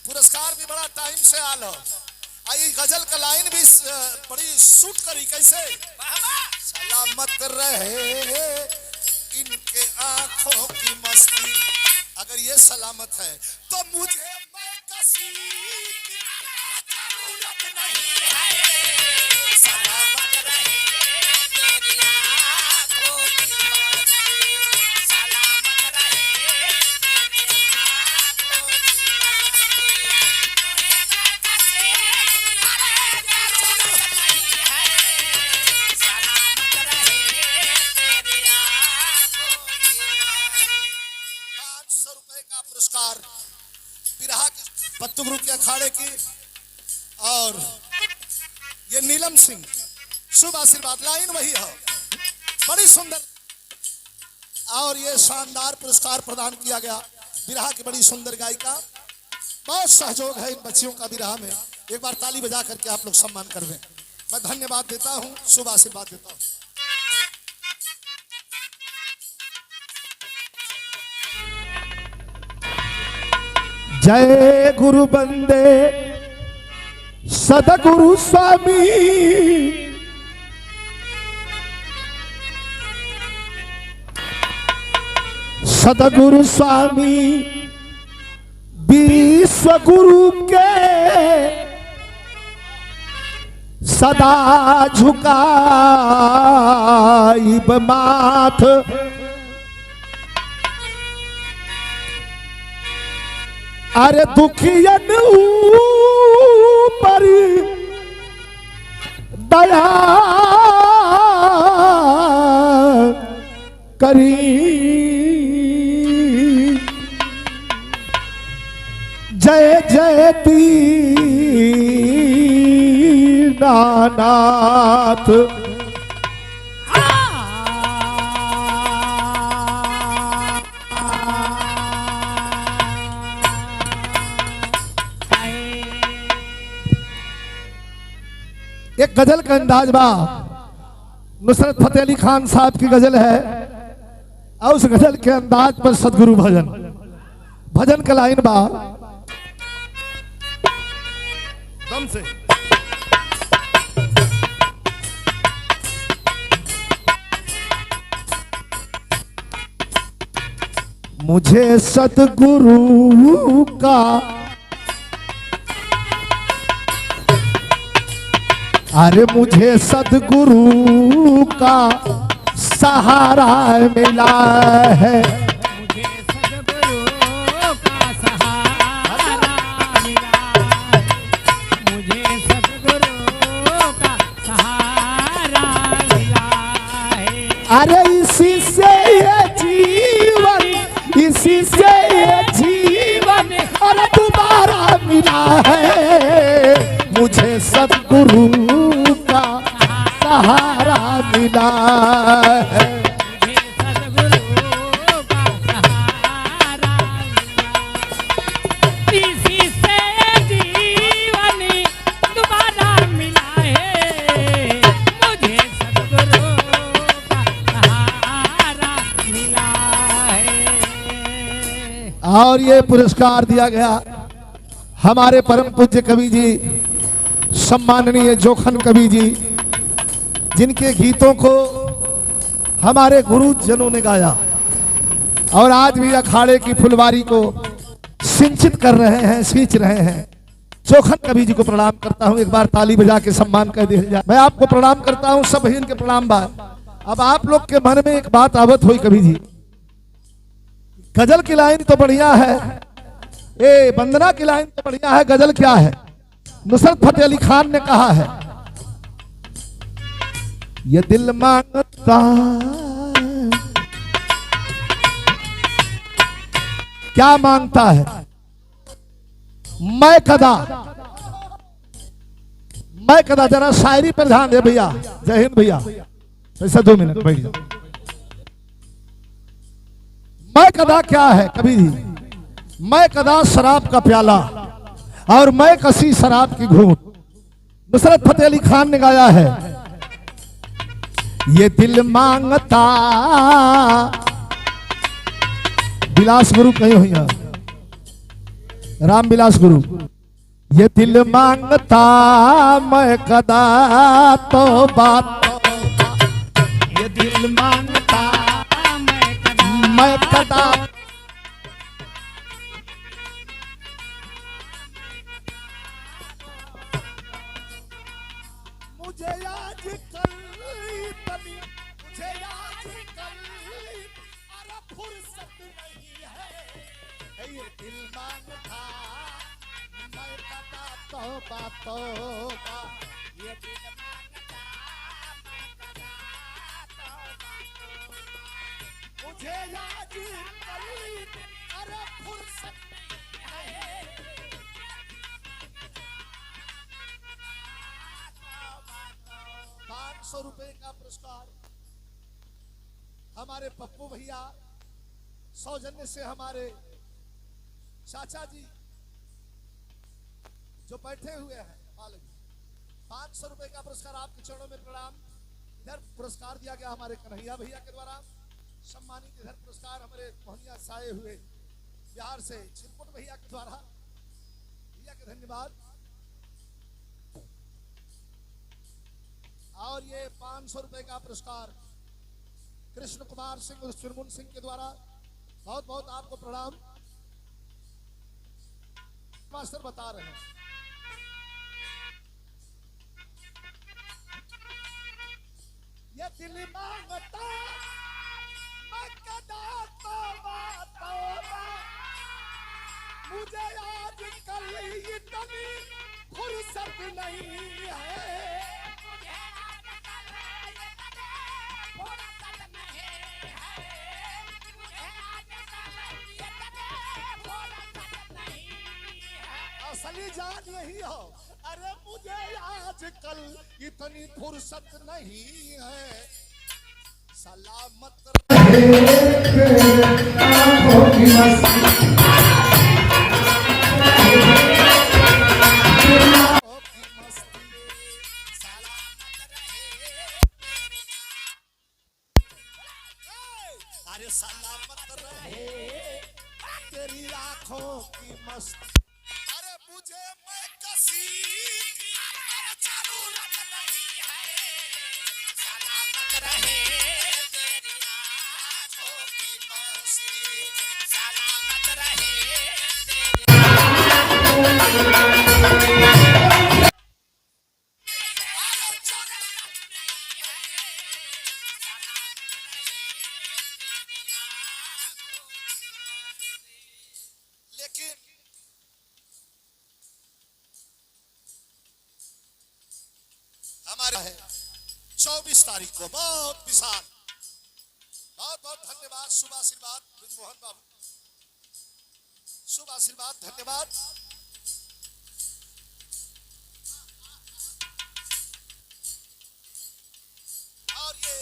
पुरस्कार भी बड़ा टाइम से आलो। आई गजल का लाइन भी बड़ी सूट करी कैसे। सलामत रहे इनके आंखों की मस्ती, अगर ये सलामत है तो मुझे मैं किसी की जरूरत नहीं है। सलामत रहे तेरी आंखों की मस्ती, सलामत रहे तेरी आंखों की मस्ती, मुझे मैं किसी की जरूरत नहीं है। सलामत रहे तेरी आंखों की मस्ती। 500 रुपए का पुरस्कार बिरहा के पत्तू ग्रुप के अखाड़े की, और ये नीलम सिंह शुभ आशीर्वाद लाइन वही है, बड़ी सुंदर। और ये शानदार पुरस्कार प्रदान किया गया बिरहा की बड़ी सुंदर गायिका। बहुत सहयोग है इन बच्चियों का बिरहा में। एक बार ताली बजा करके आप लोग सम्मान कर दें। मैं धन्यवाद देता हूं, शुभ आशीर्वाद देता हूं। जय गुरु बंदे सदगुरु स्वामी, सदगुरु स्वामी विश्व गुरु के सदा झुकाइब माथ। अरे दुखियन ऊपर दया करी, जय जय दीनानाथ। एक गजल का अंदाज बा, नुसरत फतेह अली खान साहब की गजल है, और उस गजल के अंदाज पर सदगुरु भजन, भजन का लाइन बा दम से। मुझे सदगुरु का अरे मुझे सदगुरु का सहारा मिला है, मुझे सदगुरु का सहारा मिला है, मुझे सदगुरु का सहारा मिला है। अरे इसी से ये जीवन, इसी से ये जीवन अरे दोबारा मिला है, मुझे सदगुरु का सहारा मिला है। मुझे सदगुरु का सहारा मिला, इसी से जीवन दोबारा मिला है, मुझे सदगुरु का सहारा मिला है। और ये पुरस्कार दिया गया हमारे परम पूज्य कवि जी, सम्माननीय जोखन कवि जी, जिनके गीतों को हमारे गुरुजनों ने गाया और आज भी अखाड़े की फुलवारी को सिंचित कर रहे हैं, सींच रहे हैं। जोखन कवि जी को प्रणाम करता हूं, एक बार ताली बजा के सम्मान कर दिया जाए। मैं आपको प्रणाम करता हूं, सब इनके प्रणाम बा। अब आप लोग के मन में एक बात आवत हुई कवि जी, गजल की लाइन तो बढ़िया है, ए वंदना की लाइन तो बढ़िया है, गजल क्या है? नुसरत फतेह अली खान ने कहा है, ये दिल मांगता क्या मांगता है, मैं कदा, मैं कदा। जरा शायरी पर ध्यान दे भैया। जय हिंद भैया, ऐसा 2 मिनट बैठ जाओ। मैं कदा क्या है कभी जी? मैं कदा शराब का प्याला और मैं कसी शराब की घूंट। नुसरत फतेह अली खान ने गाया है, ये दिल मांगता, विलास गुरु कहीं हुई है, रामविलास गुरु। ये दिल मांगता मैं कदा तो बात, ये दिल मांगता मैं कदा मुझे आज कल तभी, मुझे आज कल अरे फुर्सत नहीं है। ये दिल मांगता मैं कदा तौबा तौबा, ये दिल मांगता मैं कदा तौबा तौबा, मुझे आज कल अरे फुर्सत नहीं है। 500 रुपए का पुरस्कार हमारे पप्पू भैया सौजन्य से हमारे चाचा जी जो बैठे हुए हैं मालिक, 500 रुपए का पुरस्कार आपके चरणों में प्रणाम। इधर पुरस्कार दिया गया हमारे कन्हैया भैया के द्वारा सम्मानित। इधर पुरस्कार हमारे मोहनिया से आए हुए बिहार से चिरकुट भैया के द्वारा, भैया के धन्यवाद। और ये 500 रुपए का पुरस्कार कृष्ण कुमार सिंह और चुनमुन सिंह के द्वारा, बहुत बहुत आपको प्रणाम। मास्टर बता रहे हैं ये दिल मांगता मैं कदा तौबा तौबा, मुझे आज कल इतनी फुर्सत नहीं है। असली जान यही हो, अरे मुझे आजकल इतनी फुर्सत नहीं है। सलामत रहे आंखों की मस्ती, अरे सलामत रहे तेरी आंखों की मस्ती। अरे मुझे मैं कसी जरूरत नहीं है, सलामत रहे तेरी आंखों की मस्ती, सलामत रहे लेकिन हमारा है 24 तारीख को बहुत विशाल, बहुत बहुत धन्यवाद। शुभ आशीर्वाद ब्रिजमोहन बाबू, शुभ आशीर्वाद, धन्यवाद। और ये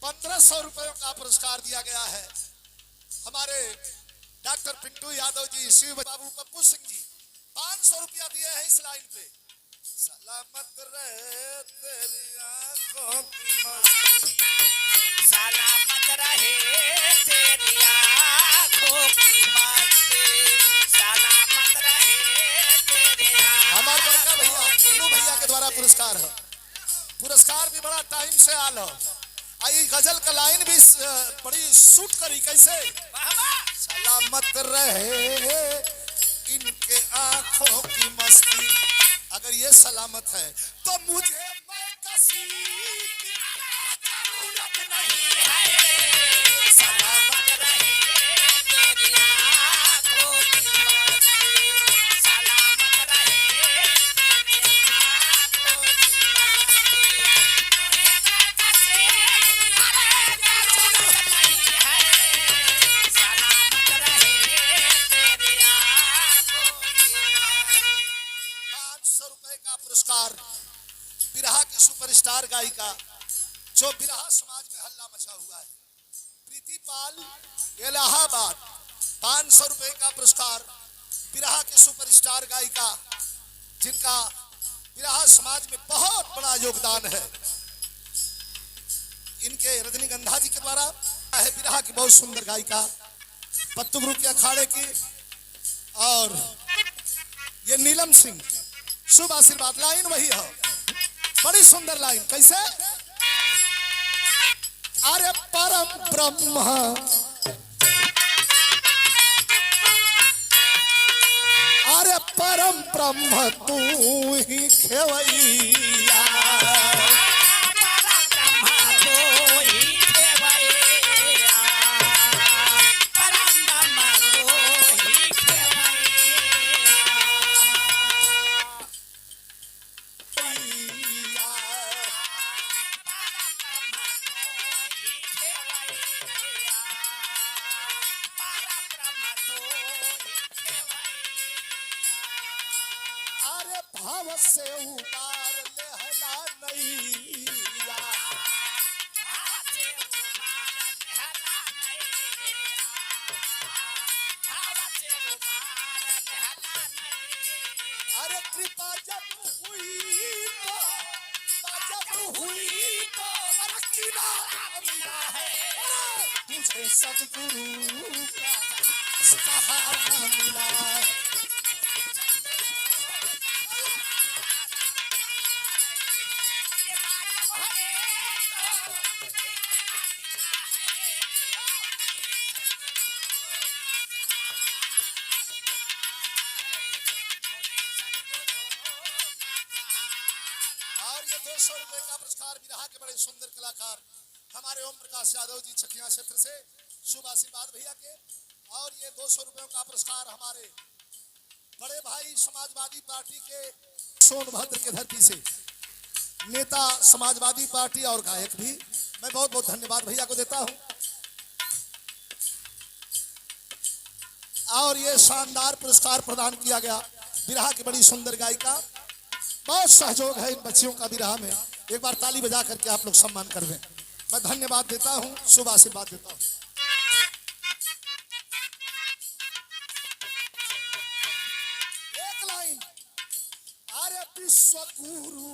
1500 रुपयों का पुरस्कार दिया गया है हमारे डॉक्टर पिंटू यादव जी, शिव बाबू, पप्पू सिंह जी 500 रुपया दिए हैं इस लाइन पे। सलामत रहे तेरी आंखों की मस्ती, सलामत रहे तेरी आंखों की मस्ती, सलामत रहे तेरी आंखों। हमारे बड़का भैया उल्लू भैया के द्वारा पुरस्कार है। पुरस्कार भी बड़ा टाइम से आल हो। आई गजल का लाइन भी बड़ी सूट करी कैसे। सलामत रहे इनके आंखों की मस्ती, अगर ये सलामत है तो मुझे मैं कसी की जरूरत नहीं है। सलामत रहे तेरी आंखों की मस्ती, सलामत रहे तेरी आंखों की मस्ती, मुझे मैं कसी की जरूरत नहीं है। सलामत रहे तेरी आंखों की मस्ती। 500 रुपए का पुरस्कार बिरहा की सुपरस्टार गायिका जो बिरहा समाज में हल्ला मचा हुआ है, प्रीति पाल इलाहाबाद। 500 रुपए का पुरस्कार बिरहा की सुपरस्टार गायिका जिनका बिरहा समाज में बहुत बड़ा योगदान है, इनके रजनीगंधा जी के द्वारा है। बिरहा की बहुत सुंदर गायिका पत्तू ग्रुप के अखाड़े की और ये नीलम सिंह, शुभ आशीर्वाद। लाइन वही है, बड़ी सुंदर लाइन। कैसे? अरे परम ब्रह्म, अरे परम ब्रह्म तू ही खेवैया, अरे भाव से उतार लेहला नैया, अरे कृपा जब हुई तो अरे किनारा मिला है, तुझे सद्गुरु का सहारा मिला है। और ये 200 रुपए का पुरस्कार बिरहा के बड़े सुंदर कलाकार हमारे ओम प्रकाश यादव जी छकिया क्षेत्र से, शुभ आशीर्वाद भैया के। और ये 200 रुपयों का पुरस्कार हमारे बड़े भाई समाजवादी पार्टी के सोनभद्र के धरती से नेता समाजवादी पार्टी और गायक भी, मैं बहुत बहुत धन्यवाद भैया को देता हूं। और ये शानदार पुरस्कार प्रदान किया गया बिरहा की बड़ी सुंदर गायिका, बहुत सहयोग है इन बच्चियों का बिरहा में। एक बार ताली बजा करके आप लोग सम्मान कर दें। मैं धन्यवाद देता हूं, शुभ आशीर्वाद देता हूं। एक लाइन, अरे विश्व गुरु,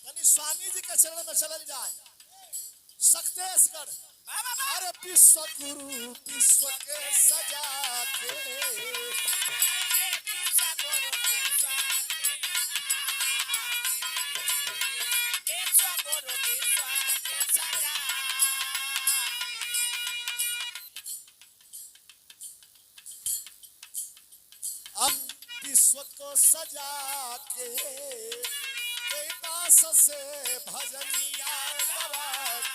यानी स्वामी जी के चरण में चल जाए सक्तेशगढ़। अरे विश्व गुरु विश्व के सजा के, अब विश्व को सजा के दास से भजनिया गवा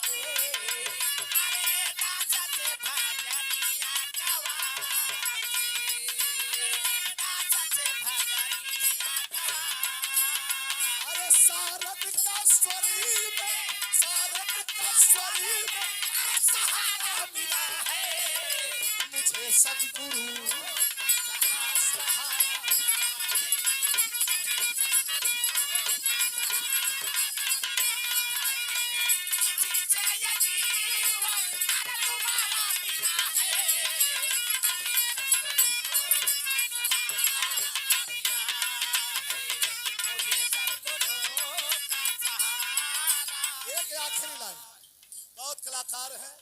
के, अरे सारद का स्वरूप, सारद का स्वरूप सहारा मिला है, मुझे सद्गुरु का सहारा। एक आखिरी लाइन, बहुत कलाकार है,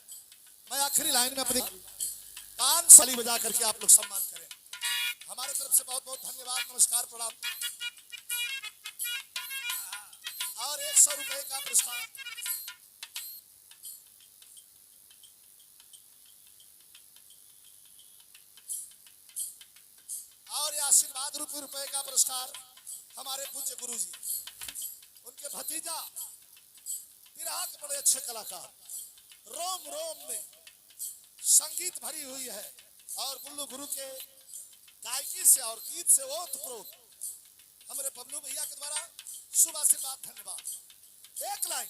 मैं आखिरी लाइन में अपनी कान सली बजा करके आप लोग सम्मान करें। हमारे तरफ से बहुत बहुत धन्यवाद, नमस्कार, प्रणाम। और 100 रुपए का पुरस्कार और ये आशीर्वाद रुपए का पुरस्कार हमारे पूज्य गुरु जी, उनके भतीजा बिरहा के बड़े अच्छे कलाकार, रोम रोम में संगीत भरी हुई है और गुल्लू गुरु के गायकी से और गीत से ओतप्रोत हमारे बबलू भैया के द्वारा शुभ आशीर्वाद, धन्यवाद। एक लाइन,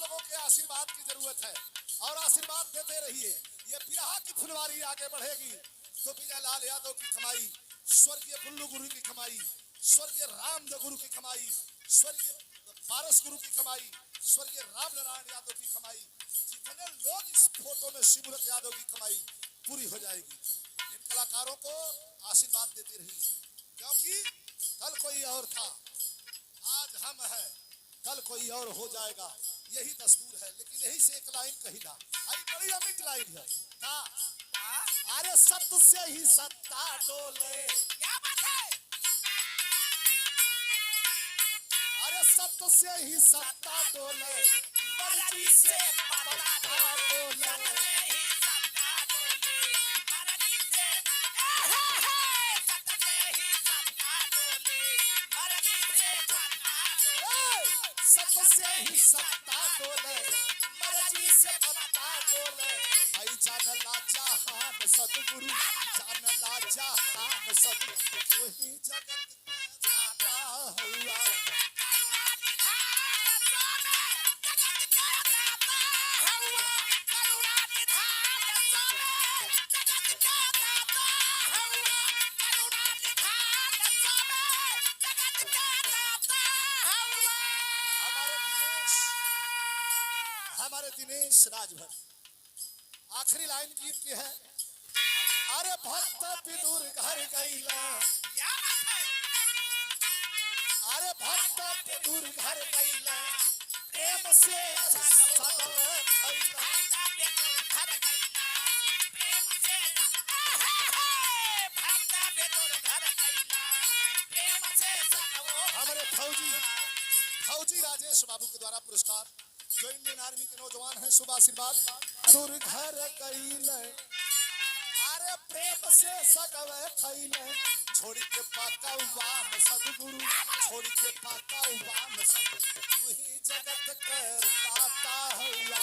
लोगों के आशीर्वाद की जरूरत है और आशीर्वाद देते रहिए। ये बिरहा की फुलवारी आगे बढ़ेगी तो विजय लाल यादव की कमाई, स्वर्गीय गुल्लू गुरु की कमाई, स्वर्गीय रामदेव गुरु की कमाई, स्वर्गीय पारस गुरु की कमाई, स्वर्गीय राम नारायण यादव की कमाई, जितने लोग इस फोटो में शिवरत यादव की कमाई पूरी हो जाएगी। इन कलाकारों को आशीर्वाद देते रहिए, क्योंकि कल कोई और था, आज हम हैं, कल कोई और हो जाएगा। यही दस्तूर है, लेकिन यही से एक लाइन कहिला, आई बड़ी अमिट लाइन है का, अरे सत्य से ही सत्ता डोले, क्या बात है? अरे सत्य से ही सत्ता डोले, मर्जी से पत्ता डोले। सत्य ही सत्ता डोले, मर्जी से सत्य ही सत्ता डोले, मर्जी से पत्ता डोले। सत्य से ही सत्ता डोले, मर्जी से पत्ता डोले। आई जानला जहान सतगुरु, जानला जहान सतगुरु, वही जगत जाता हुआ। हमारे दिनेश राजभर आखिरी लाइन गीत की है, अरे भक्त विदुर घर गईला, अरे भक्त विदुर घर गईला, प्रेम से सदल खईला। हमारे फौजी राजेश बाबू के द्वारा पुरस्कार, जो इंडियन आर्मी के नौजवान हैं, शुभ आशीर्वाद। सुर घर कईले, अरे प्रेम से सकवे खईले, छोड़ के पाका वाम सदगुरु, छोड़ के पाका वाम सदगुरु, तू ही जगत करता हुआ।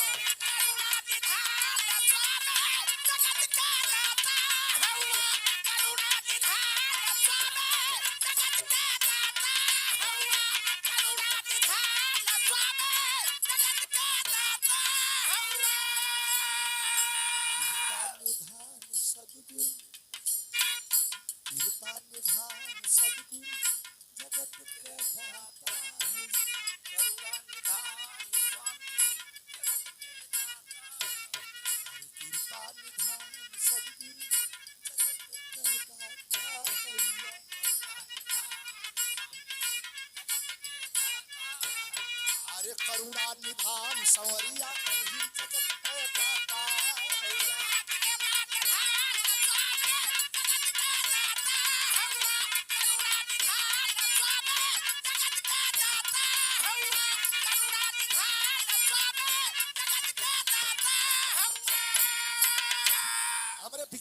कृपा निधान सदगुरु, जगत के दाता है। करुणा निधान स्वामी, कृपा निधान सदगुरु, जगत के दाता है। अरे करुणा निधान संवरिया, जगत